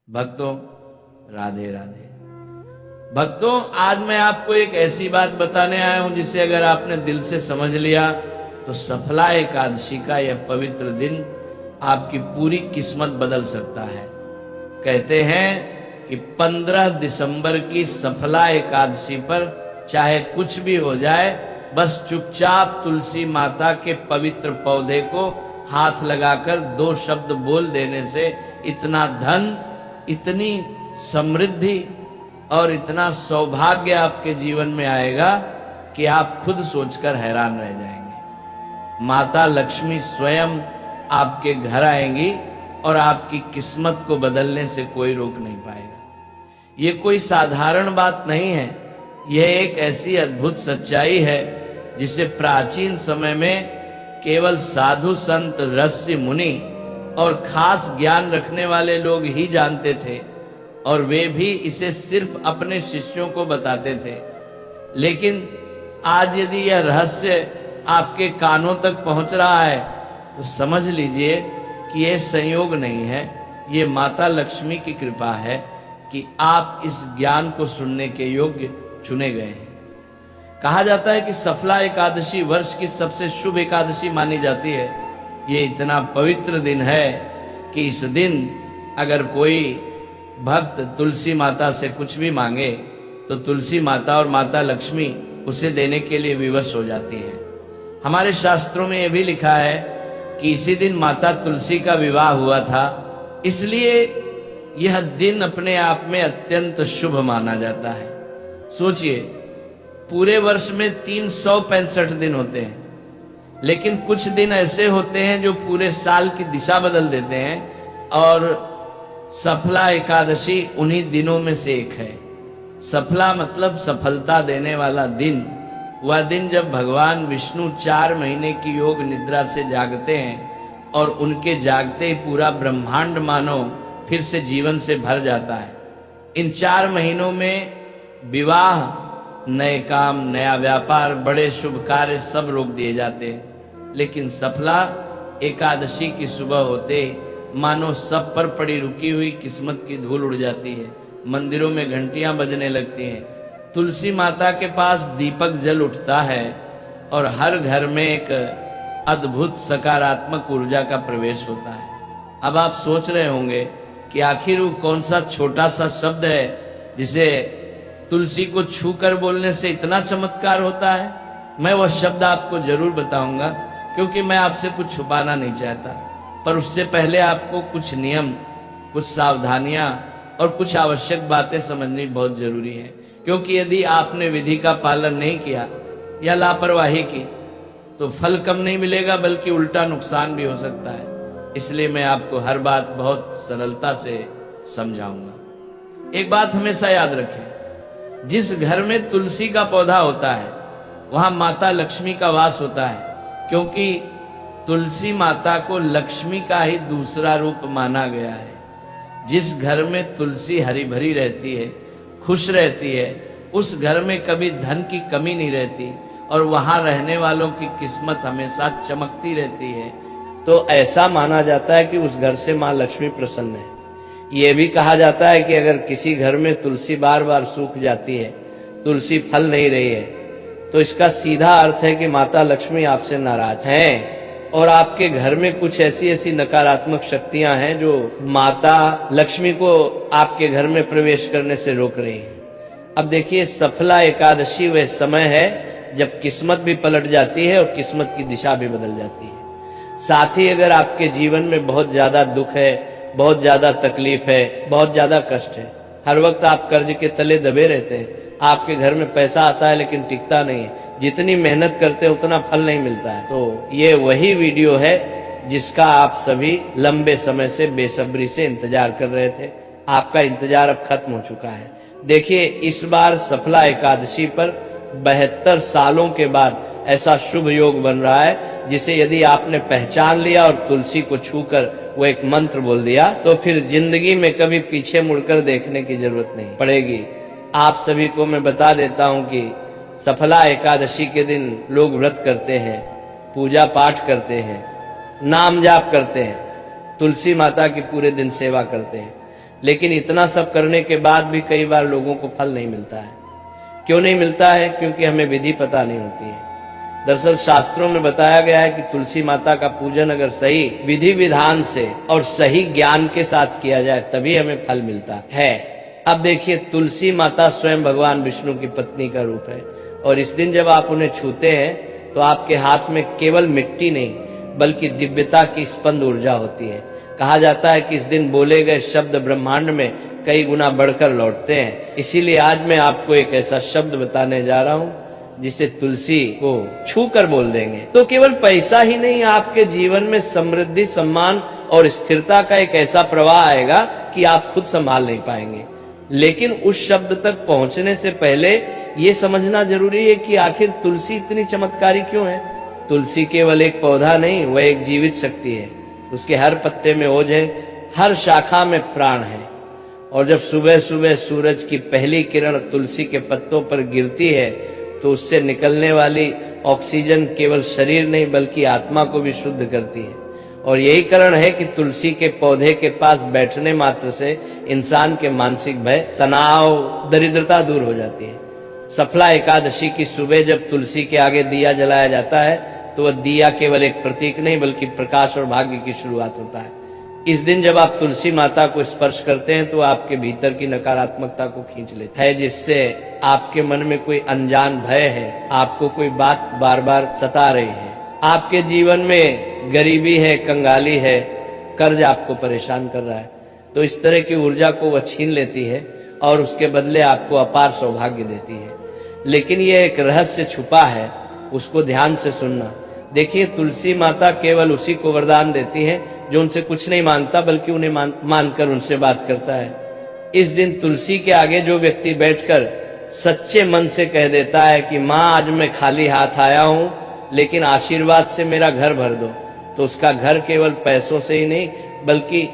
भक्तों राधे राधे। भक्तों आज मैं आपको एक ऐसी बात बताने आया हूं जिसे अगर आपने दिल से समझ लिया तो सफला एकादशी का यह पवित्र दिन आपकी पूरी किस्मत बदल सकता है। कहते हैं कि 15 दिसंबर की सफला एकादशी पर चाहे कुछ भी हो जाए, बस चुपचाप तुलसी माता के पवित्र पौधे को हाथ लगाकर 2 शब्द बोल देने से इतना धन, इतनी समृद्धि और इतना सौभाग्य आपके जीवन में आएगा कि आप खुद सोचकर हैरान रह जाएंगे। माता लक्ष्मी स्वयं आपके घर आएंगी और आपकी किस्मत को बदलने से कोई रोक नहीं पाएगा। ये कोई साधारण बात नहीं है, यह एक ऐसी अद्भुत सच्चाई है जिसे प्राचीन समय में केवल साधु संत, ऋषि मुनि और खास ज्ञान रखने वाले लोग ही जानते थे, और वे भी इसे सिर्फ अपने शिष्यों को बताते थे। लेकिन आज यदि यह रहस्य आपके कानों तक पहुंच रहा है तो समझ लीजिए कि यह संयोग नहीं है, ये माता लक्ष्मी की कृपा है कि आप इस ज्ञान को सुनने के योग्य चुने गए हैं। कहा जाता है कि सफला एकादशी वर्ष की सबसे शुभ एकादशी मानी जाती है। ये इतना पवित्र दिन है कि इस दिन अगर कोई भक्त तुलसी माता से कुछ भी मांगे तो तुलसी माता और माता लक्ष्मी उसे देने के लिए विवश हो जाती हैं। हमारे शास्त्रों में यह भी लिखा है कि इसी दिन माता तुलसी का विवाह हुआ था, इसलिए यह दिन अपने आप में अत्यंत शुभ माना जाता है। सोचिए, पूरे वर्ष में 365 दिन होते हैं, लेकिन कुछ दिन ऐसे होते हैं जो पूरे साल की दिशा बदल देते हैं, और सफला एकादशी उन्हीं दिनों में से एक है। सफला मतलब सफलता देने वाला दिन, वह दिन जब भगवान विष्णु 4 महीने की योग निद्रा से जागते हैं और उनके जागते ही पूरा ब्रह्मांड मानो फिर से जीवन से भर जाता है। इन 4 महीनों में विवाह, नए काम, नया व्यापार, बड़े शुभ कार्य सब रोक दिए जाते हैं। लेकिन सफला एकादशी की सुबह होते मानो सब पर पड़ी रुकी हुई किस्मत की धूल उड़ जाती है। मंदिरों में घंटियां बजने लगती हैं, तुलसी माता के पास दीपक जल उठता है और हर घर में एक अद्भुत सकारात्मक ऊर्जा का प्रवेश होता है। अब आप सोच रहे होंगे कि आखिर वो कौन सा छोटा सा शब्द है जिसे तुलसी को छू कर बोलने से इतना चमत्कार होता है। मैं वह शब्द आपको जरूर बताऊंगा, क्योंकि मैं आपसे कुछ छुपाना नहीं चाहता। पर उससे पहले आपको कुछ नियम, कुछ सावधानियां और कुछ आवश्यक बातें समझनी बहुत जरूरी है। क्योंकि यदि आपने विधि का पालन नहीं किया या लापरवाही की तो फल कम नहीं मिलेगा, बल्कि उल्टा नुकसान भी हो सकता है। इसलिए मैं आपको हर बात बहुत सरलता से समझाऊंगा। एक बात हमेशा याद रखें, जिस घर में तुलसी का पौधा होता है वहां माता लक्ष्मी का वास होता है, क्योंकि तुलसी माता को लक्ष्मी का ही दूसरा रूप माना गया है। जिस घर में तुलसी हरी भरी रहती है, खुश रहती है, उस घर में कभी धन की कमी नहीं रहती और वहां रहने वालों की किस्मत हमेशा चमकती रहती है। तो ऐसा माना जाता है कि उस घर से मां लक्ष्मी प्रसन्न है। यह भी कहा जाता है कि अगर किसी घर में तुलसी बार बार सूख जाती है, तुलसी फल नहीं रही है, तो इसका सीधा अर्थ है कि माता लक्ष्मी आपसे नाराज हैं और आपके घर में कुछ ऐसी नकारात्मक शक्तियां हैं जो माता लक्ष्मी को आपके घर में प्रवेश करने से रोक रही हैं। अब देखिए, सफला एकादशी वह समय है जब किस्मत भी पलट जाती है और किस्मत की दिशा भी बदल जाती है। साथ ही अगर आपके जीवन में बहुत ज्यादा दुख है, बहुत ज्यादा तकलीफ है, बहुत ज्यादा कष्ट है, हर वक्त आप कर्ज के तले दबे रहते हैं, आपके घर में पैसा आता है लेकिन टिकता नहीं है, जितनी मेहनत करते हैं उतना फल नहीं मिलता है, तो ये वही वीडियो है जिसका आप सभी लंबे समय से बेसब्री से इंतजार कर रहे थे। आपका इंतजार अब खत्म हो चुका है। देखिए, इस बार सफला एकादशी पर 72 सालों के बाद ऐसा शुभ योग बन रहा है जिसे यदि आपने पहचान लिया और तुलसी को छूकर वो एक मंत्र बोल दिया तो फिर जिंदगी में कभी पीछे मुड़कर देखने की जरूरत नहीं पड़ेगी। आप सभी को मैं बता देता हूं कि सफला एकादशी के दिन लोग व्रत करते हैं, पूजा पाठ करते हैं, नाम जाप करते हैं, तुलसी माता की पूरे दिन सेवा करते हैं। लेकिन इतना सब करने के बाद भी कई बार लोगों को फल नहीं मिलता है। क्यों नहीं मिलता है? क्योंकि हमें विधि पता नहीं होती है। दरअसल शास्त्रों में बताया गया है कि तुलसी माता का पूजन अगर सही विधि विधान से और सही ज्ञान के साथ किया जाए तभी हमें फल मिलता है। अब देखिए, तुलसी माता स्वयं भगवान विष्णु की पत्नी का रूप है, और इस दिन जब आप उन्हें छूते हैं तो आपके हाथ में केवल मिट्टी नहीं बल्कि दिव्यता की स्पंद ऊर्जा होती है। कहा जाता है कि इस दिन बोले गए शब्द ब्रह्मांड में कई गुना बढ़कर लौटते हैं। इसीलिए आज मैं आपको एक ऐसा शब्द बताने जा रहा हूं जिसे तुलसी को छू कर बोल देंगे तो केवल पैसा ही नहीं, आपके जीवन में समृद्धि, सम्मान और स्थिरता का एक ऐसा प्रवाह आएगा कि आप खुद संभाल नहीं पाएंगे। लेकिन उस शब्द तक पहुंचने से पहले ये समझना जरूरी है कि आखिर तुलसी इतनी चमत्कारी क्यों है। तुलसी केवल एक पौधा नहीं, वह एक जीवित शक्ति है। उसके हर पत्ते में ओज है, हर शाखा में प्राण है। और जब सुबह सुबह सूरज की पहली किरण तुलसी के पत्तों पर गिरती है तो उससे निकलने वाली ऑक्सीजन केवल शरीर नहीं बल्कि आत्मा को भी शुद्ध करती है। और यही कारण है कि तुलसी के पौधे के पास बैठने मात्र से इंसान के मानसिक भय, तनाव, दरिद्रता दूर हो जाती है। सफला एकादशी की सुबह जब तुलसी के आगे दिया जलाया जाता है तो वह दिया केवल एक प्रतीक नहीं बल्कि प्रकाश और भाग्य की शुरुआत होता है। इस दिन जब आप तुलसी माता को स्पर्श करते हैं तो आपके भीतर की नकारात्मकता को खींच लेता है, जिससे आपके मन में कोई अनजान भय है, आपको कोई बात बार बार सता रही है, आपके जीवन में गरीबी है, कंगाली है, कर्ज आपको परेशान कर रहा है, तो इस तरह की ऊर्जा को वह छीन लेती है और उसके बदले आपको अपार सौभाग्य देती है। लेकिन ये एक रहस्य छुपा है, उसको ध्यान से सुनना। देखिए, तुलसी माता केवल उसी को वरदान देती है जो उनसे कुछ नहीं मांगता बल्कि उन्हें मानकर उनसे बात करता है। इस दिन तुलसी के आगे जो व्यक्ति बैठकर सच्चे मन से कह देता है कि माँ, आज मैं खाली हाथ आया हूं लेकिन आशीर्वाद से मेरा घर भर दो, तो उसका घर केवल पैसों से ही नहीं बल्कि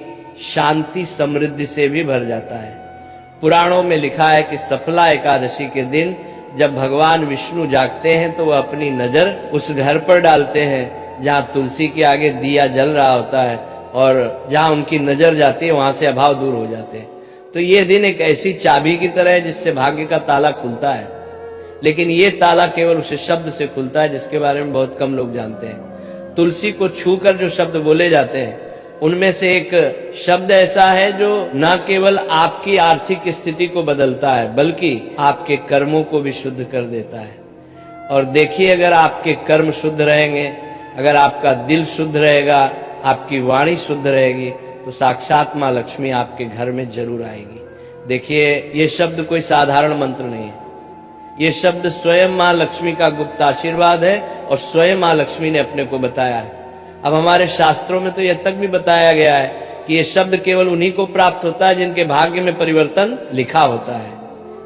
शांति, समृद्धि से भी भर जाता है। पुराणों में लिखा है कि सफला एकादशी के दिन जब भगवान विष्णु जागते हैं तो वह अपनी नजर उस घर पर डालते हैं जहां तुलसी के आगे दिया जल रहा होता है, और जहां उनकी नजर जाती है वहां से अभाव दूर हो जाते हैं। तो ये दिन एक ऐसी चाबी की तरह है जिससे भाग्य का ताला खुलता है। लेकिन ये ताला केवल उस शब्द से खुलता है जिसके बारे में बहुत कम लोग जानते हैं। तुलसी को छूकर जो शब्द बोले जाते हैं उनमें से एक शब्द ऐसा है जो न केवल आपकी आर्थिक स्थिति को बदलता है बल्कि आपके कर्मों को भी शुद्ध कर देता है। और देखिए, अगर आपके कर्म शुद्ध रहेंगे, अगर आपका दिल शुद्ध रहेगा, आपकी वाणी शुद्ध रहेगी तो साक्षात माँ लक्ष्मी आपके घर में जरूर आएगी। देखिए, ये शब्द कोई साधारण मंत्र नहीं है, ये शब्द स्वयं माँ लक्ष्मी का गुप्त आशीर्वाद है और स्वयं माँ लक्ष्मी ने अपने को बताया है। अब हमारे शास्त्रों में तो यह तक भी बताया गया है कि यह शब्द केवल उन्हीं को प्राप्त होता है जिनके भाग्य में परिवर्तन लिखा होता है।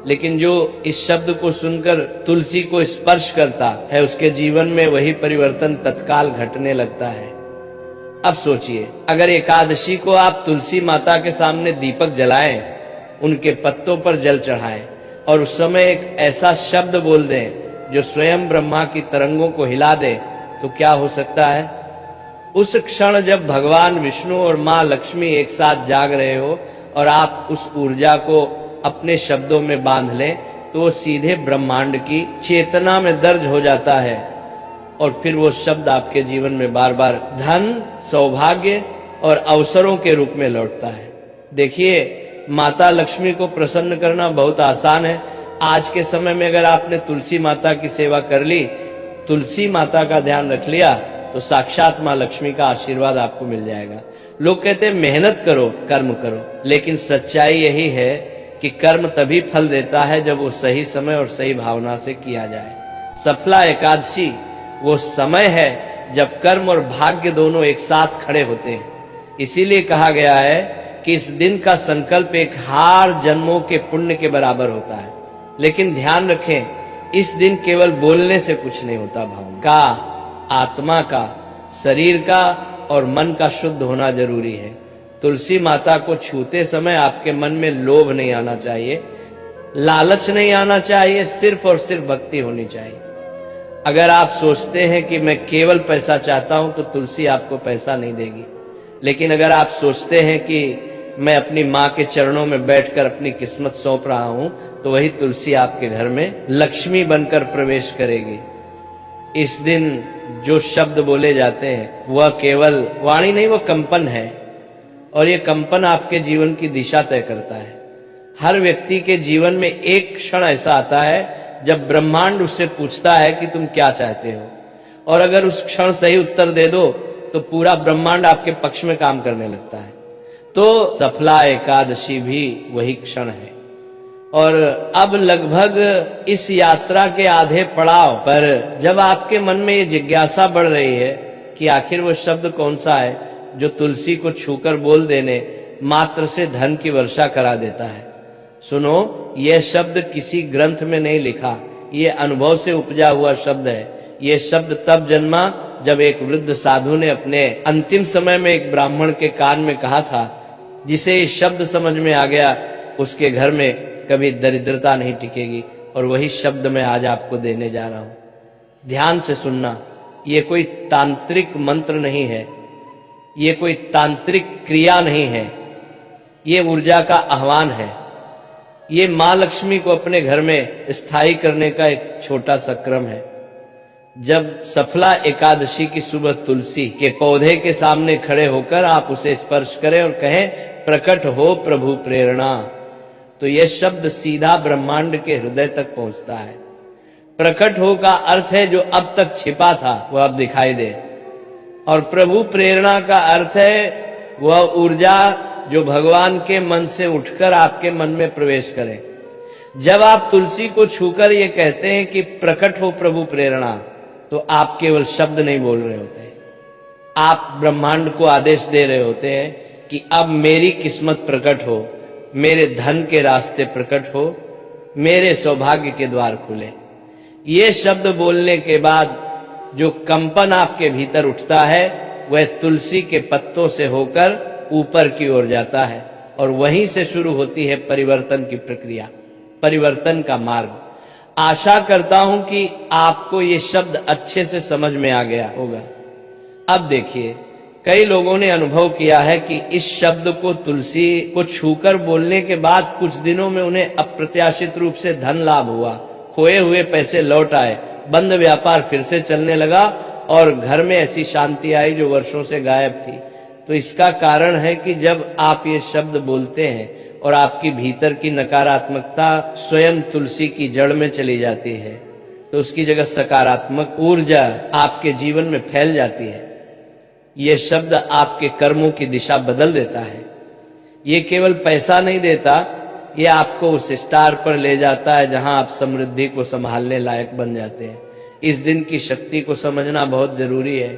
लेकिन जो इस शब्द को सुनकर तुलसी को स्पर्श करता है उसके जीवन में वही परिवर्तन तत्काल घटने लगता है। अब सोचिए, अगर एकादशी को आप तुलसी माता के सामने दीपक जलाएं, उनके पत्तों पर जल चढ़ाएं और उस समय एक ऐसा शब्द बोल दें जो स्वयं ब्रह्मा की तरंगों को हिला दे, तो क्या हो सकता है? उस क्षण जब भगवान विष्णु और माँ लक्ष्मी एक साथ जाग रहे हो और आप उस ऊर्जा को अपने शब्दों में बांध लें तो वो सीधे ब्रह्मांड की चेतना में दर्ज हो जाता है और फिर वो शब्द आपके जीवन में बार बार धन, सौभाग्य और अवसरों के रूप में लौटता है। देखिए, माता लक्ष्मी को प्रसन्न करना बहुत आसान है। आज के समय में अगर आपने तुलसी माता की सेवा कर ली, तुलसी माता का ध्यान रख लिया, तो साक्षात माँ लक्ष्मी का आशीर्वाद आपको मिल जाएगा। लोग कहते हैं मेहनत करो, कर्म करो, लेकिन सच्चाई यही है कि कर्म तभी फल देता है जब वो सही समय और सही भावना से किया जाए। सफला एकादशी वो समय है जब कर्म और भाग्य दोनों एक साथ खड़े होते हैं। इसीलिए कहा गया है कि इस दिन का संकल्प 1000 जन्मों के पुण्य के बराबर होता है। लेकिन ध्यान रखें, इस दिन केवल बोलने से कुछ नहीं होता, भावना का, आत्मा का, शरीर का और मन का शुद्ध होना जरूरी है। तुलसी माता को छूते समय आपके मन में लोभ नहीं आना चाहिए, लालच नहीं आना चाहिए, सिर्फ और सिर्फ भक्ति होनी चाहिए। अगर आप सोचते हैं कि मैं केवल पैसा चाहता हूं तो तुलसी आपको पैसा नहीं देगी। लेकिन अगर आप सोचते हैं कि मैं अपनी माँ के चरणों में बैठकर अपनी किस्मत सौंप रहा हूं, तो वही तुलसी आपके घर में लक्ष्मी बनकर प्रवेश करेगी। इस दिन जो शब्द बोले जाते हैं वह केवल वाणी नहीं, वह कंपन है, और ये कंपन आपके जीवन की दिशा तय करता है। हर व्यक्ति के जीवन में एक क्षण ऐसा आता है जब ब्रह्मांड उससे पूछता है कि तुम क्या चाहते हो, और अगर उस क्षण सही उत्तर दे दो तो पूरा ब्रह्मांड आपके पक्ष में काम करने लगता है। तो सफला एकादशी भी वही क्षण है। और अब लगभग इस यात्रा के आधे पड़ाव पर जब आपके मन में ये जिज्ञासा बढ़ रही है कि आखिर वो शब्द कौन सा है जो तुलसी को छूकर बोल देने मात्र से धन की वर्षा करा देता है। सुनो, यह शब्द किसी ग्रंथ में नहीं लिखा, ये अनुभव से उपजा हुआ शब्द है। ये शब्द तब जन्मा जब एक वृद्ध साधु ने अपने अंतिम समय में एक ब्राह्मण के कान में कहा था। जिसे ये शब्द समझ में आ गया उसके घर में कभी दरिद्रता नहीं टिकेगी, और वही शब्द मैं आज आपको देने जा रहा हूं। ध्यान से सुनना, ये कोई तांत्रिक मंत्र नहीं है, ये कोई तांत्रिक क्रिया नहीं है, ये ऊर्जा का आह्वान है। ये मां लक्ष्मी को अपने घर में स्थायी करने का एक छोटा सा क्रम है। जब सफला एकादशी की सुबह तुलसी के पौधे के सामने खड़े होकर आप उसे स्पर्श करें और कहें, प्रकट हो प्रभु प्रेरणा, तो यह शब्द सीधा ब्रह्मांड के हृदय तक पहुंचता है। प्रकट हो का अर्थ है जो अब तक छिपा था वह अब दिखाई दे, और प्रभु प्रेरणा का अर्थ है वह ऊर्जा जो भगवान के मन से उठकर आपके मन में प्रवेश करे। जब आप तुलसी को छूकर ये कहते हैं कि प्रकट हो प्रभु प्रेरणा, तो आप केवल शब्द नहीं बोल रहे होते, आप ब्रह्मांड को आदेश दे रहे होते हैं कि अब मेरी किस्मत प्रकट हो, मेरे धन के रास्ते प्रकट हो, मेरे सौभाग्य के द्वार खुले। ये शब्द बोलने के बाद जो कंपन आपके भीतर उठता है वह तुलसी के पत्तों से होकर ऊपर की ओर जाता है, और वहीं से शुरू होती है परिवर्तन की प्रक्रिया, परिवर्तन का मार्ग। आशा करता हूं कि आपको ये शब्द अच्छे से समझ में आ गया होगा। अब देखिए, कई लोगों ने अनुभव किया है कि इस शब्द को तुलसी को छूकर बोलने के बाद कुछ दिनों में उन्हें अप्रत्याशित रूप से धन लाभ हुआ, खोए हुए पैसे लौट आए, बंद व्यापार फिर से चलने लगा, और घर में ऐसी शांति आई जो वर्षों से गायब थी। तो इसका कारण है कि जब आप ये शब्द बोलते हैं और आपकी भीतर की नकारात्मकता स्वयं तुलसी की जड़ में चली जाती है, तो उसकी जगह सकारात्मक ऊर्जा आपके जीवन में फैल जाती है। ये शब्द आपके कर्मों की दिशा बदल देता है। ये केवल पैसा नहीं देता, ये आपको उस स्टार पर ले जाता है जहां आप समृद्धि को संभालने लायक बन जाते हैं। इस दिन की शक्ति को समझना बहुत जरूरी है,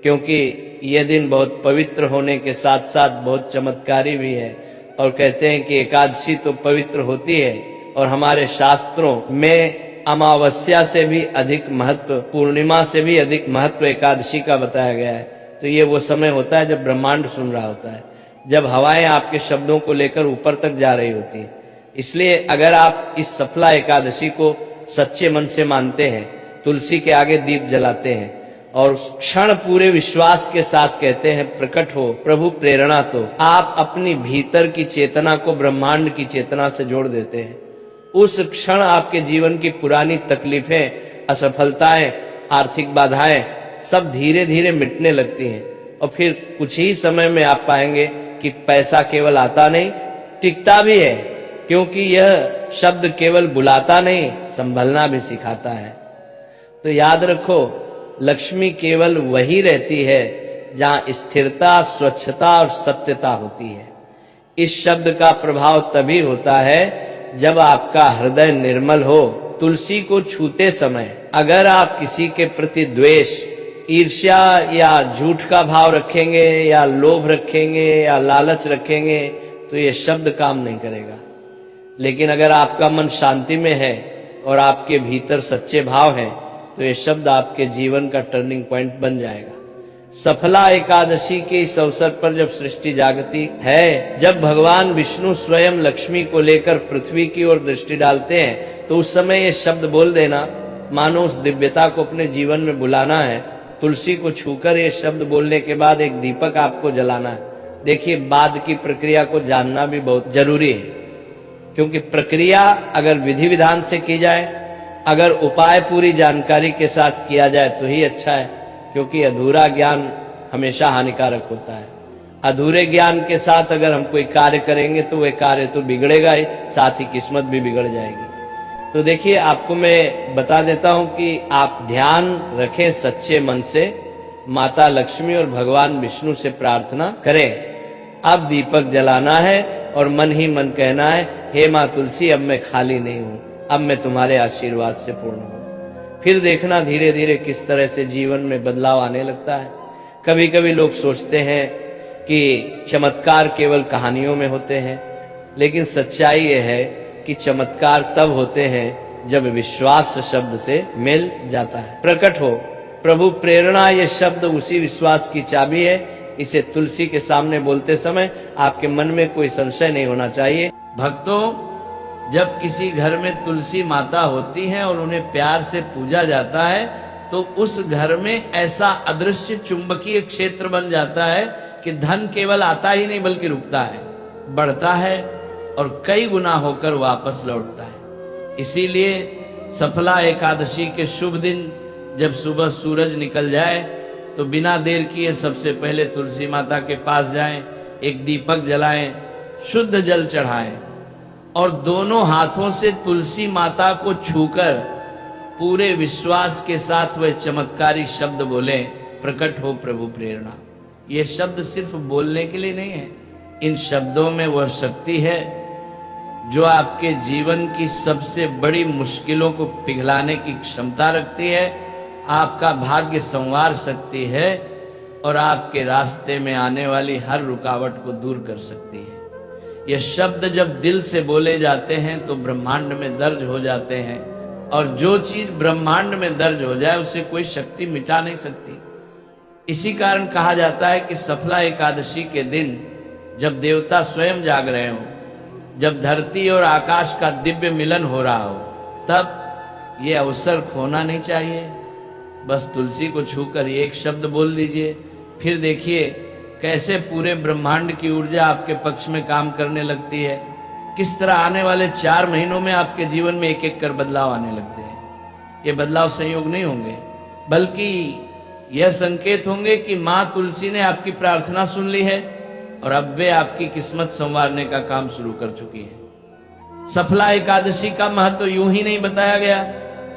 क्योंकि यह दिन बहुत पवित्र होने के साथ साथ बहुत चमत्कारी भी है। और कहते हैं कि एकादशी तो पवित्र होती है, और हमारे शास्त्रों में अमावस्या से भी अधिक महत्व, पूर्णिमा से भी अधिक महत्व एकादशी का बताया गया है। तो ये वो समय होता है जब ब्रह्मांड सुन रहा होता है, जब हवाएं आपके शब्दों को लेकर ऊपर तक जा रही होती है। इसलिए अगर आप इस सफला एकादशी को सच्चे मन से मानते हैं, तुलसी के आगे दीप जलाते हैं और क्षण पूरे विश्वास के साथ कहते हैं प्रकट हो प्रभु प्रेरणा, तो आप अपनी भीतर की चेतना को ब्रह्मांड की चेतना से जोड़ देते हैं। उस क्षण आपके जीवन की पुरानी तकलीफें, असफलताएं, आर्थिक बाधाएं सब धीरे धीरे मिटने लगती हैं, और फिर कुछ ही समय में आप पाएंगे कि पैसा केवल आता नहीं, टिकता भी है, क्योंकि यह शब्द केवल बुलाता नहीं, संभलना भी सिखाता है। तो याद रखो, लक्ष्मी केवल वही रहती है जहां स्थिरता, स्वच्छता और सत्यता होती है। इस शब्द का प्रभाव तभी होता है जब आपका हृदय निर्मल हो। तुलसी को छूते समय अगर आप किसी के प्रति द्वेष, ईर्ष्या या झूठ का भाव रखेंगे, या लोभ रखेंगे, या लालच रखेंगे, तो ये शब्द काम नहीं करेगा। लेकिन अगर आपका मन शांति में है और आपके भीतर सच्चे भाव हैं, तो ये शब्द आपके जीवन का टर्निंग पॉइंट बन जाएगा। सफला एकादशी के इस अवसर पर जब सृष्टि जागती है, जब भगवान विष्णु स्वयं लक्ष्मी को लेकर पृथ्वी की ओर दृष्टि डालते हैं, तो उस समय ये शब्द बोल देना मानो उस दिव्यता को अपने जीवन में बुलाना है। तुलसी को छूकर ये शब्द बोलने के बाद एक दीपक आपको जलाना है, देखिए, बाद की प्रक्रिया को जानना भी बहुत जरूरी है, क्योंकि प्रक्रिया अगर विधि विधान से की जाए, अगर उपाय पूरी जानकारी के साथ किया जाए तो ही अच्छा है, क्योंकि अधूरा ज्ञान हमेशा हानिकारक होता है। अधूरे ज्ञान के साथ अगर हम कोई कार्य करेंगे तो वह कार्य तो बिगड़ेगा ही, साथ ही किस्मत भी बिगड़ जाएगी। तो देखिए, आपको मैं बता देता हूं कि आप ध्यान रखें सच्चे मन से, माता लक्ष्मी और भगवान विष्णु से प्रार्थना करें। अब दीपक जलाना है और मन ही मन कहना है, हे माँ तुलसी, अब मैं खाली नहीं हूं, अब मैं तुम्हारे आशीर्वाद से पूर्ण हूं। फिर देखना धीरे धीरे किस तरह से जीवन में बदलाव आने लगता है। कभी कभी लोग सोचते हैं कि चमत्कार केवल कहानियों में होते हैं, लेकिन सच्चाई यह है कि चमत्कार तब होते हैं जब विश्वास शब्द से मिल जाता है। प्रकट हो प्रभु प्रेरणा, ये शब्द उसी विश्वास की चाबी है। इसे तुलसी के सामने बोलते समय आपके मन में कोई संशय नहीं होना चाहिए। भक्तों, जब किसी घर में तुलसी माता होती हैं और उन्हें प्यार से पूजा जाता है, तो उस घर में ऐसा अदृश्य चुंबकीय क्षेत्र बन जाता है कि धन केवल आता ही नहीं बल्कि रुकता है, बढ़ता है और कई गुना होकर वापस लौटता है। इसीलिए सफला एकादशी के शुभ दिन जब सुबह सूरज निकल जाए तो बिना देर किए सबसे पहले तुलसी माता के पास जाएं, एक दीपक जलाएं, शुद्ध जल चढ़ाएं और दोनों हाथों से तुलसी माता को छूकर पूरे विश्वास के साथ वह चमत्कारी शब्द बोलें, प्रकट हो प्रभु प्रेरणा। ये शब्द सिर्फ बोलने के लिए नहीं है, इन शब्दों में वह शक्ति है जो आपके जीवन की सबसे बड़ी मुश्किलों को पिघलाने की क्षमता रखती है, आपका भाग्य संवार सकती है और आपके रास्ते में आने वाली हर रुकावट को दूर कर सकती है। ये शब्द जब दिल से बोले जाते हैं तो ब्रह्मांड में दर्ज हो जाते हैं, और जो चीज ब्रह्मांड में दर्ज हो जाए उसे कोई शक्ति मिटा नहीं सकती। इसी कारण कहा जाता है कि सफला एकादशी के दिन जब देवता स्वयं जाग रहे हो, जब धरती और आकाश का दिव्य मिलन हो रहा हो, तब ये अवसर खोना नहीं चाहिए। बस तुलसी को छूकर एक शब्द बोल दीजिए, फिर देखिए कैसे पूरे ब्रह्मांड की ऊर्जा आपके पक्ष में काम करने लगती है। किस तरह आने वाले 4 महीनों में आपके जीवन में एक एक कर बदलाव आने लगते हैं। ये बदलाव संयोग नहीं होंगे, बल्कि यह संकेत होंगे कि माँ तुलसी ने आपकी प्रार्थना सुन ली है और अब वे आपकी किस्मत संवारने का काम शुरू कर चुकी है। सफला एकादशी का महत्व यूं ही नहीं बताया गया।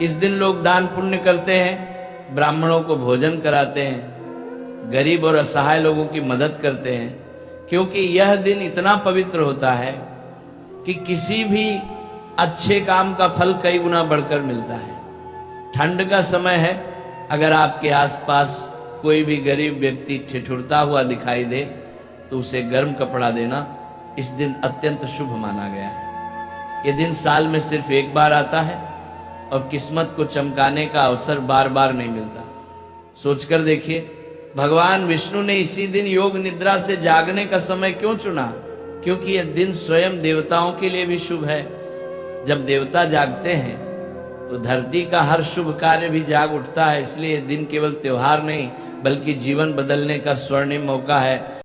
इस दिन लोग दान पुण्य करते हैं, ब्राह्मणों को भोजन कराते हैं, गरीब और असहाय लोगों की मदद करते हैं, क्योंकि यह दिन इतना पवित्र होता है कि किसी भी अच्छे काम का फल कई गुना बढ़कर मिलता है। ठंड का समय है, अगर आपके आसपास कोई भी गरीब व्यक्ति ठिठुरता हुआ दिखाई दे तो उसे गर्म कपड़ा देना इस दिन अत्यंत शुभ माना गया है। यह दिन साल में सिर्फ एक बार आता है और किस्मत को चमकाने का अवसर बार बार नहीं मिलता। सोचकर देखिए, भगवान विष्णु ने इसी दिन योग निद्रा से जागने का समय क्यों चुना? क्योंकि यह दिन स्वयं देवताओं के लिए भी शुभ है। जब देवता जागते हैं तो धरती का हर शुभ कार्य भी जाग उठता है। इसलिए यह दिन केवल त्योहार नहीं बल्कि जीवन बदलने का स्वर्णिम मौका है।